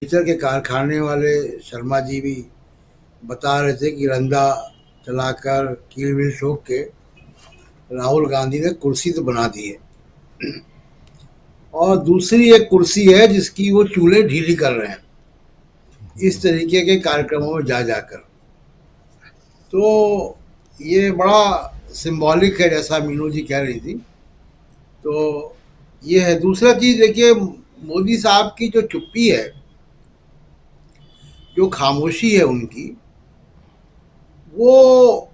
Furniture के कारखाने वाले शर्मा जी भी बता रहे थे कि रंदा चलाकर कील विल ठोक के राहुल गांधी ने कुर्सी तो बना दी है, और दूसरी एक कुर्सी है जिसकी वो चूल्हे ढीली कर रहे हैं इस तरीके के कार्यक्रमों में जा जाकर। तो ये बड़ा सिंबॉलिक है, जैसा मीनू जी कह रही थी। तो ये है। दूसरा चीज देखिए, मोदी साहब की जो चुप्पी है, जो खामोशी है उनकी, वो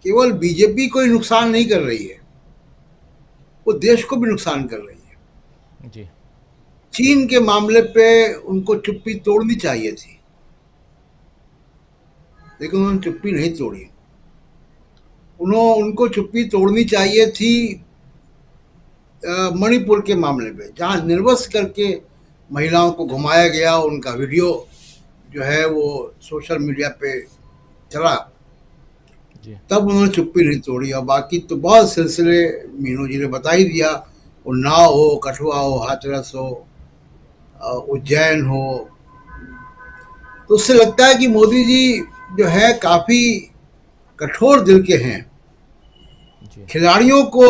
केवल बीजेपी को ही नुकसान नहीं कर रही है, वो देश को भी नुकसान कर रही है। जी। चीन के मामले पे उनको चुप्पी तोड़नी चाहिए थी, लेकिन उन्होंने चुप्पी नहीं तोड़ी। उनको चुप्पी तोड़नी चाहिए थी मणिपुर के मामले में, जहां निर्वस्स करके महिलाओं को घुमाया गया, उनका वीडियो जो है वो सोशल मीडिया पे चला, जी। तब उन्होंने चुप्पी नहीं तोड़ी। और बाकी तो बहुत सिलसिले मीनू जी ने बता ही दिया, वो नाव हो, कठुआ हो, हाथरस हो, उज्जैन हो। तो उससे लगता है कि मोदी जी जो है काफी कठोर दिल के हैं। जी। खिलाड़ियों को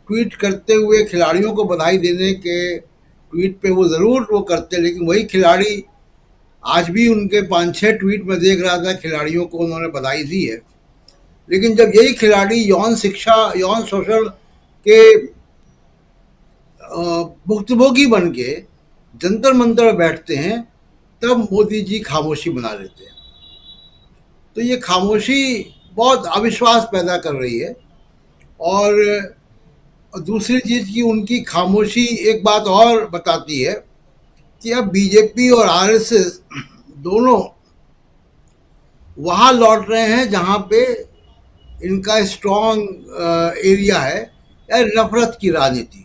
ट्वीट करते हुए, खिलाड़ियों को बधाई देने के ट्वीट पे वो जरूर वो करते, लेकिन वही खिलाड़ी आज भी उनके 5-6 ट्वीट में देख रहा था खिलाड़ियों को उन्होंने बधाई दी है। लेकिन जब यही खिलाड़ी यौन शिक्षा, यौन शोषण के भुक्तभोगी बन के जंतर मंतर बैठते हैं, तब मोदी जी खामोशी बना लेते हैं। तो ये खामोशी बहुत अविश्वास पैदा कर रही है। और दूसरी चीज की उनकी खामोशी एक बात और बताती है कि अब बीजेपी और आरएसएस दोनों वहां लौट रहे हैं जहां पे इनका स्ट्रॉन्ग एरिया है, या नफरत की राजनीति।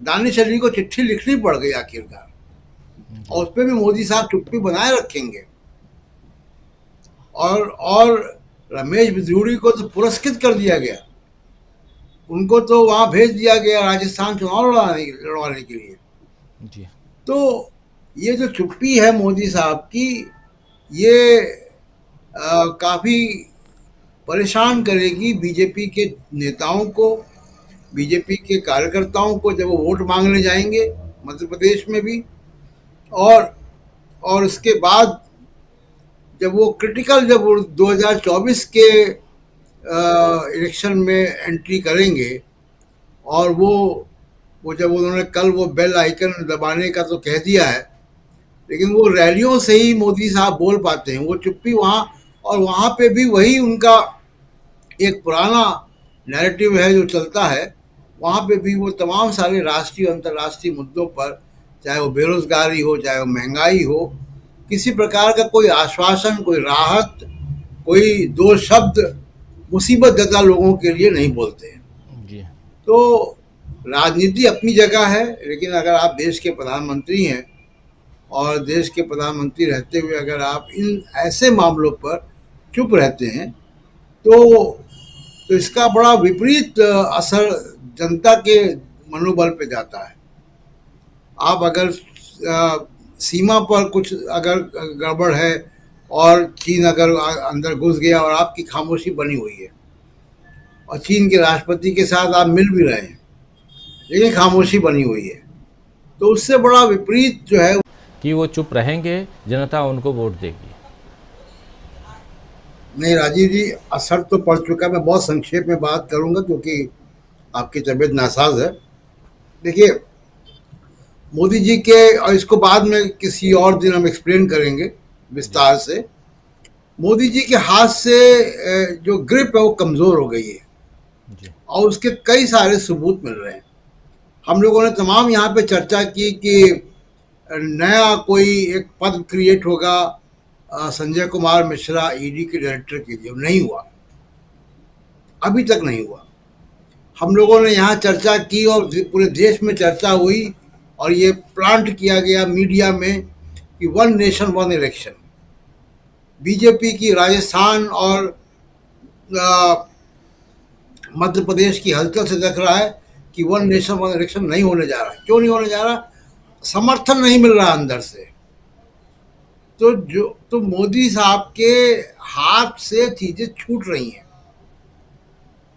दानिश अली को चिट्ठी लिखनी पड़ गई आखिरकार, और जी। उस पर भी मोदी साहब चुप्पी बनाए रखेंगे। और रमेश बिधूड़ी को तो पुरस्कृत कर दिया गया, उनको तो वहां भेज दिया गया राजस्थान चुनाव लड़वाने के लिए। जी। तो ये जो चुप्पी है मोदी साहब की, ये काफी परेशान करेगी बीजेपी के नेताओं को, बीजेपी के कार्यकर्ताओं को, जब वो वोट मांगने जाएंगे मध्य प्रदेश में भी। और उसके बाद जब वो क्रिटिकल, जब वो 2024 के इलेक्शन में एंट्री करेंगे, और वो जब उन्होंने कल वो बेल आइकन दबाने का तो कह दिया है, लेकिन वो रैलियों से ही मोदी साहब बोल पाते हैं। वो चुप्पी वहाँ, और वहाँ पे भी वही उनका एक पुराना नैरेटिव है जो चलता है। वहाँ पे भी वो तमाम सारे राष्ट्रीय अंतर्राष्ट्रीय मुद्दों पर, चाहे वो बेरोजगारी हो, चाहे वो महंगाई हो, किसी प्रकार का कोई आश्वासन, कोई राहत, कोई दो शब्द मुसीबत ज़्यादा लोगों के लिए नहीं बोलते हैं। जी। तो राजनीति अपनी जगह है, लेकिन अगर आप देश के प्रधानमंत्री हैं, और देश के प्रधानमंत्री रहते हुए अगर आप इन ऐसे मामलों पर चुप रहते हैं, तो इसका बड़ा विपरीत असर जनता के मनोबल पे जाता है। आप अगर सीमा पर कुछ अगर गड़बड़ है, और चीन अगर अंदर घुस गया और आपकी खामोशी बनी हुई है, और चीन के राष्ट्रपति के साथ आप मिल भी रहे हैं, लेकिन खामोशी बनी हुई है, तो उससे बड़ा विपरीत जो है कि वो चुप रहेंगे, जनता उनको वोट देगी। नहीं राजीव जी, असर तो पड़ चुका। मैं बहुत संक्षेप में बात करूंगा क्योंकि आपकी तबीयत नासाज है। देखिए, मोदी जी के, और इसको बाद में किसी और दिन हम एक्सप्लेन करेंगे जी। विस्तार से, मोदी जी के हाथ से जो ग्रिप है वो कमजोर हो गई है, जी। और उसके कई सारे सबूत मिल रहे हैं। हम लोगों ने तमाम यहाँ पे चर्चा की कि नया कोई एक पद क्रिएट होगा संजय कुमार मिश्रा ईडी के डायरेक्टर के लिए, नहीं हुआ, अभी तक नहीं हुआ। हम लोगों ने यहाँ चर्चा की, और पूरे देश में चर्चा हुई, और ये प्लांट किया गया मीडिया में कि one nation one election. BJP की राजस्थान और मध्य प्रदेश की हलचल से दिख रहा है कि वन नेशन वन इलेक्शन नहीं होने जा रहा है। क्यों नहीं होने जा रहा? समर्थन नहीं मिल रहा अंदर से। तो मोदी साहब के हाथ से चीजें छूट रही हैं।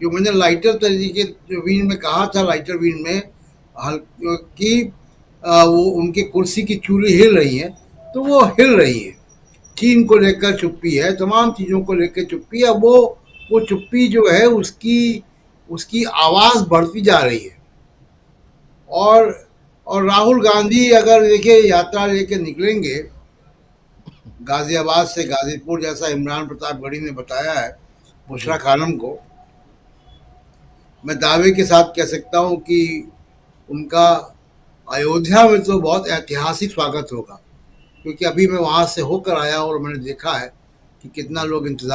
जो मैंने लाइटर तरीके वीन में कहा था, लाइटर वीन में कि वो उनके कुर्सी की चूड़ी हिल रही है, तो वो हिल रही है। चीन को लेकर चुप्पी है, तमाम चीज़ों को लेकर चुप्पी है। वो चुप्पी जो है उसकी आवाज़ बढ़ती जा रही है। और राहुल गांधी अगर देखिए यात्रा लेके निकलेंगे गाजियाबाद से गाजीपुर, जैसा इमरान प्रतापगढ़ी ने बताया है बुशरा खानम को, मैं दावे के साथ कह सकता हूं कि उनका अयोध्या में तो बहुत ऐतिहासिक स्वागत होगा। क्योंकि अभी मैं वहां से होकर आया और मैंने देखा है कि कितना लोग इंतजार